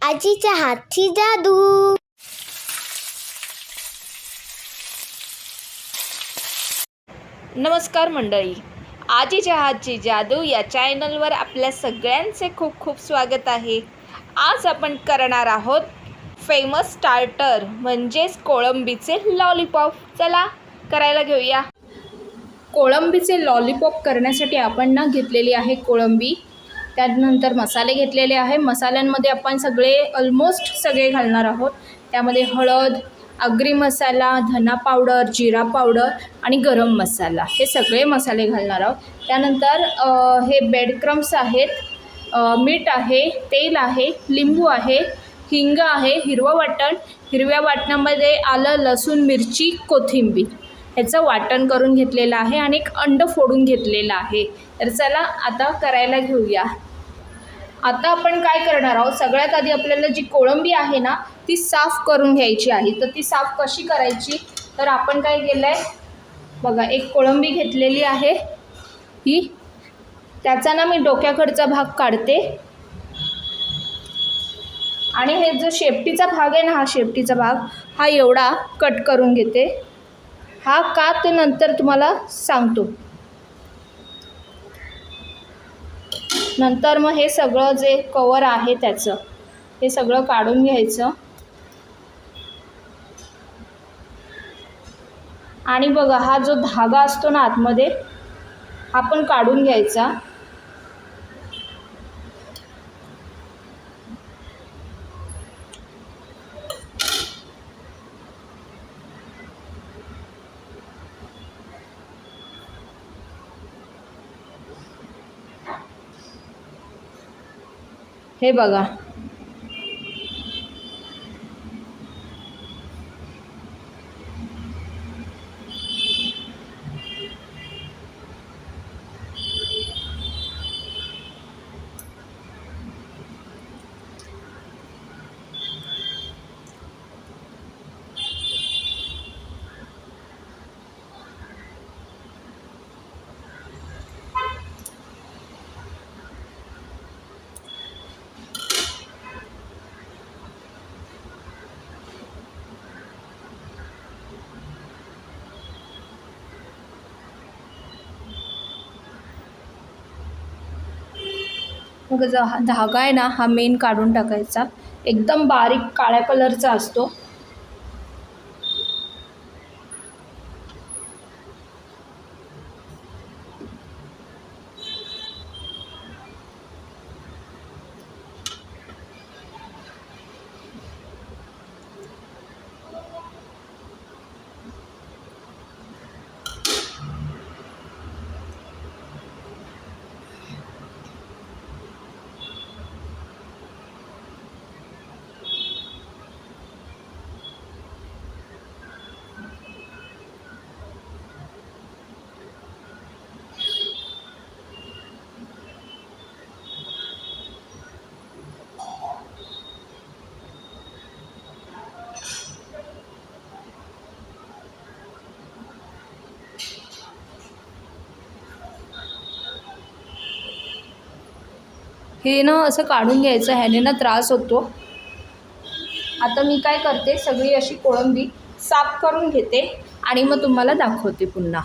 आजीच्या हातची जादू. नमस्कार मंडळी, आजीच्या हातची जादू या चॅनलवर आपल्या सगळ्यांचे खूप खूप स्वागत आहे. आज आपण करणार आहोत फेमस स्टार्टर म्हणजेच कोळंबीचे लॉलीपॉप. चला करायला घेऊया. कोळंबीचे लॉलीपॉप करण्यासाठी आपण घेतलेली आहे कोळंबी. त्यानंतर मसाले घेतलेले आहे. मसाल्यांमध्ये आपण ऑलमोस्ट सगळे घालणार आहोत. त्यामध्ये हळद, आगरी मसाला, धना पावडर, जिरा पावडर आणि गरम मसाला हे सगळे मसाले घालणार आहोत. त्यानंतर हे ब्रेड क्रम्स आहेत, मीठ आहे, तेल आहे, लिंबू आहे, हिंग आहे, हिरव्या वाटणामध्ये आलं, लसूण, मिरची, कोथिंबीर ह्याचं वाटण करून घेतलेलं आहे आणि एक अंड फोडून घेतलेलं आहे. तर चला आता करायला घेऊया. आता आपण काय करणार आहोत, सगळ्यात आधी आपल्याला जी कोळंबी आहे ना ती साफ करून घ्यायची आहे. तर ती साफ कशी करायची, तर आपण काय केलं आहे बघा, एक कोळंबी घेतलेली आहे ही. त्याचा मी डोक्याकडचा भाग काढते आणि हे जो शेपटीचा भाग आहे ना, हा शेपटीचा भाग हा एवढा कट करून घेते. हा का ते नंतर तुम्हाला सांगतो. नंतर मग हे सगळं जे कवर आहे त्याचं हे सगळं काढून घ्यायचं. आणि बघा, हा जो धागा असतो ना आतमध्ये हा पण काढून घ्यायचा. हे बघा, मग जो हा धागा आहे ना हा मेन काढून टाकायचा. एकदम बारीक काळ्या कलरचा असतो. हे ना असं काढून घ्यायचं, ह्याने ना त्रास होतो. आता मी काय करते, सगळी अशी कोळंबी साफ करून घेते आणि मग तुम्हाला दाखवते पुन्हा.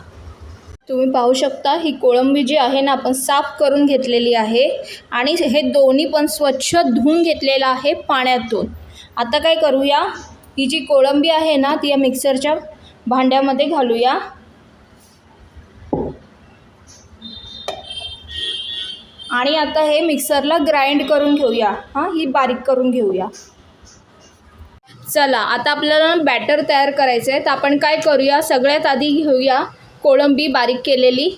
तुम्ही पाहू शकता ही कोळंबी जी आहे ना आपण साफ करून घेतलेली आहे आणि हे दोन्ही पण स्वच्छ धुवून घेतलेलं आहे पाण्यातून. आता काय करूया, ही जी कोळंबी आहे ना ती या मिक्सरच्या भांड्यामध्ये घालूया. आणि आता हे मिक्सरला ग्राइंड करून घेऊया. ही बारीक करून घेऊया. चला आता आपल्याला बॅटर तयार करायचं आहे. तर आपण काय करूया, सगळ्यात आधी घेऊया कोळंबी बारीक केलेली.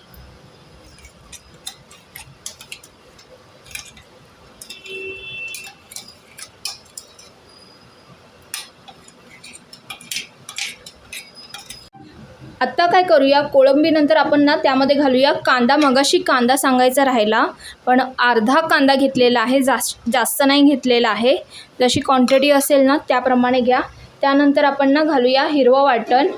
आत्ता काय करूया, कोळंबीनंतर आपण ना त्यामध्ये घालूया कांदा. मगाशी कांदा सांगायचा राहिला, पण अर्धा कांदा घेतलेला आहे, जास्त नाही घेतलेला आहे. जशी क्वांटिटी असेल ना त्याप्रमाणे घ्या. त्यानंतर आपण ना घालूया हिरवं वाटण.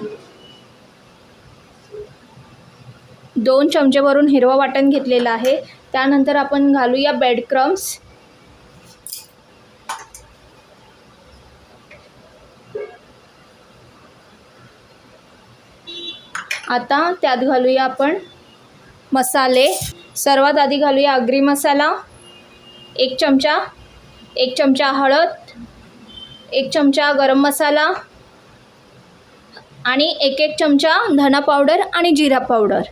2 चमचे भरून हिरवं वाटण घेतलेलं आहे. त्यानंतर आपण घालूया ब्रेड क्रम्स. आता त्यात घालूया आपण मसाले. सर्वात आधी घालूया आगरी मसाला 1 चमचा, 1 चमचा हळद, 1 चमचा गरम मसाला आणि 1 चमचा धना पावडर आणि जिरा पावडर.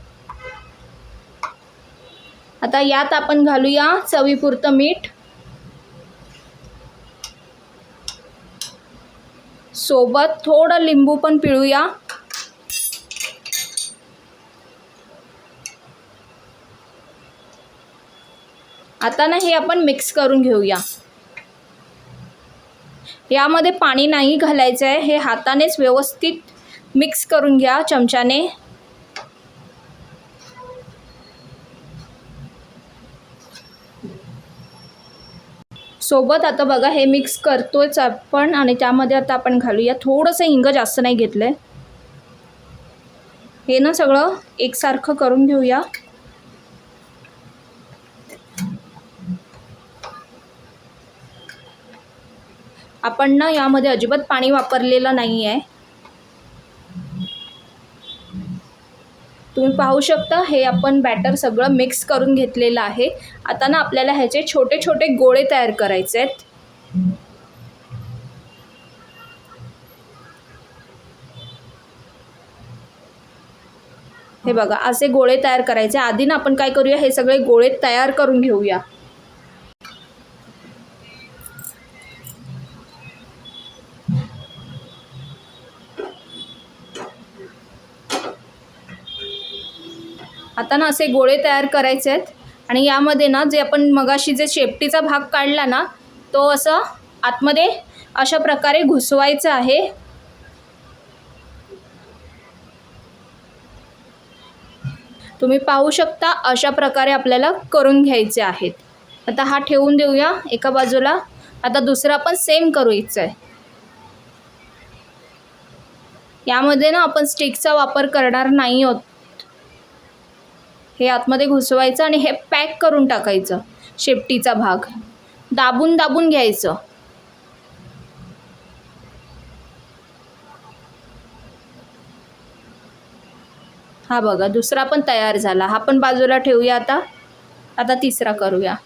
आता यात आपण घालूया चवीपुरतं मीठ, सोबत थोडं लिंबू पण पिळूया. आता ना हे आपण मिक्स करून घेऊया. यामध्ये पाणी नाही घालायचं आहे, हे हातानेच व्यवस्थित मिक्स करून घ्या चमच्याने. सोबत आता बघा हे मिक्स करतोयच आपण आणि त्यामध्ये आता आपण घालूया थोडंसं हिंग, जास्त नाही घेतलंय. हे ना सगळं एकसारखं करून घेऊया. आपण ना यामध्ये अजिबात पाणी वापरलेलं नाही आहे. तुम्ही पाहू शकता हे आपण बॅटर सगळं मिक्स करून घेतलेलं आहे. आता ना आपल्याला ह्याचे छोटे छोटे गोळे तयार करायचे आहेत. हे बघा असे गोळे तयार करायचे. आधी ना आपण काय करूया, हे सगळे गोळे तयार करून घेऊया. आता ना असे गोळे तयार करायचे आहेत आणि यामध्ये ना जे आपण मगाशी जे शेपटीचा भाग काढला ना तो असं आतमध्ये अशा प्रकारे घुसवायचा आहे. तुम्ही पाहू शकता अशा प्रकारे आपल्याला करून घ्यायचे आहेत. आता हा ठेवून देऊया एका बाजूला. आता दुसरा पण सेम करायचं आहे. यामध्ये ना आपण स्टिकचा वापर करणार नाही आहोत. हे आतमध्ये घुसवायचं आणि हे पॅक करून टाकायचं. शेपटीचा भाग दाबून दाबून घ्यायचं. हा बघा दुसरा पण तयार झाला. हा पण बाजूला ठेवूया. आता तिसरा करूया.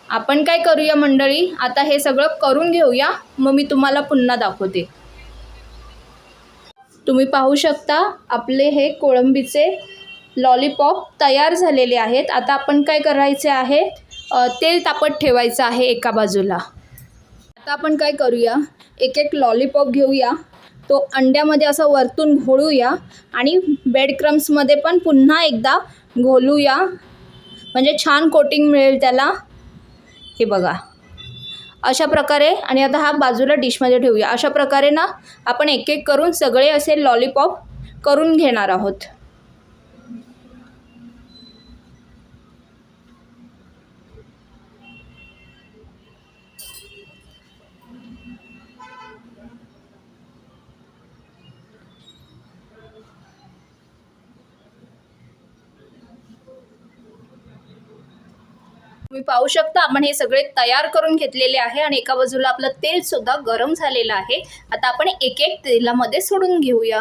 आपण काय करूया मंडळी, आता हे सगळं करून घेऊया, मग मी तुम्हाला पुन्हा दाखवते. तुम्ही पाहू शकता आपले हे कोळंबीचे लॉलीपॉप तयार झालेले आहेत. आता आपण काय करायचे आहे, तेल तापत ठेवायचं आहे एका बाजूला. आता आपण काय करूया, एक एक लॉलीपॉप घेऊया, तो अंड्यामध्ये असं वरतून घोळूया आणि ब्रेड क्रम्समध्ये पण पुन्हा एकदा घोलूया, म्हणजे छान कोटिंग मिळेल त्याला. हे बघा अशा प्रकारे. आणि आता हा बाजूला डिशमध्ये ठेवूया. अशा प्रकारे ना आपण एक एक करून सगळे असे लॉलीपॉप करून घेणार आहोत. तुम्ही पाहू शकता आपण हे सगळे तयार करून घेतलेले आहे आणि एका बाजूला आपलं तेल सुद्धा गरम झालेलं आहे. आता आपण एक एक तेलामध्ये सोडून घेऊया.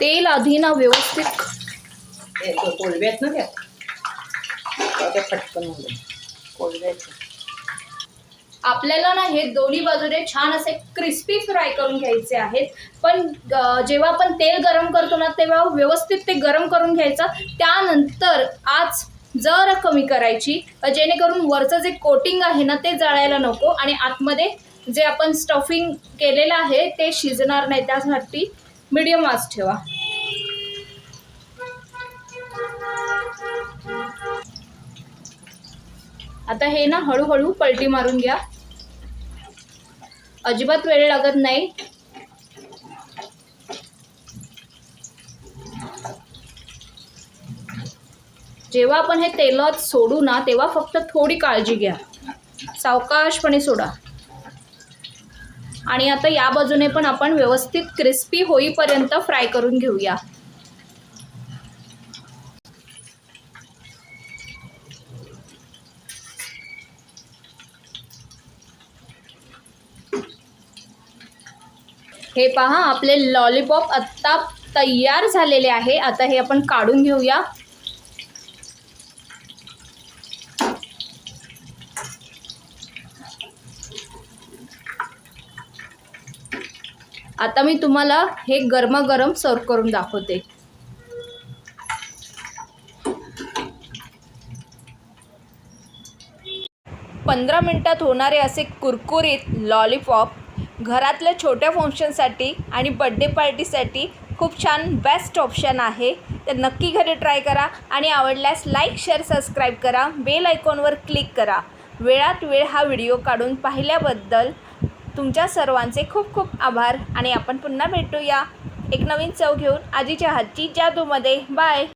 तेल आधी ना व्यवस्थित कोलब्यात ना त्या पटकन कोलब्यात आपल्याला ना हे दोन्ही बाजूने छान असे क्रिस्पी फ्राय करून घ्यायचे आहेत. पण जेव्हा आपण तेल गरम करतो ना तेव्हा व्यवस्थित ते गरम करून घ्यायचं. त्यानंतर आच जरा कमी करायची, जेणेकरून वरचं जे कोटिंग आहे ना ते जळायला नको आणि आतमध्ये जे आपण स्टफिंग केलेलं आहे ते शिजणार नाही. त्यासाठी मीडियम आच ठेवा. आता हे ना हळूहळू पलटी मारून घ्या, अजिबात वेळ लागत नाही. जेव्हा आपण हे तेलात सोडू ना तेव्हा फक्त थोडी काळजी घ्या, सावकाशपणे सोडा. आणि आता या बाजूने पण आपण व्यवस्थित क्रिस्पी होईपर्यंत फ्राय करून घेऊया. हे पहा, आपले लॉलीपॉप आत्ता तयार झालेले आहे. आता हे आपण काढून घेऊया. आता मी तुम्हाला हे गरमागरम सर्व करून दाखवते. पंधरा मिनिटात होणारे असे कुरकुरीत लॉलीपॉप घरातल्या छोट्या फंक्शनसाठी आणि बड्डे पार्टीसाठी खूप छान बेस्ट ऑप्शन आहे. तर नक्की घरी ट्राय करा आणि आवडल्यास लाईक, शेअर, सबस्क्राईब करा. बेल आयकॉनवर क्लिक करा. वेळात वेळ हा व्हिडिओ काढून पाहिल्याबद्दल तुमच्या सर्वांचे खूप खूप आभार. आणि आपण पुन्हा भेटूया एक नवीन चव घेऊन आजीच्या हातची जादूमध्ये. बाय.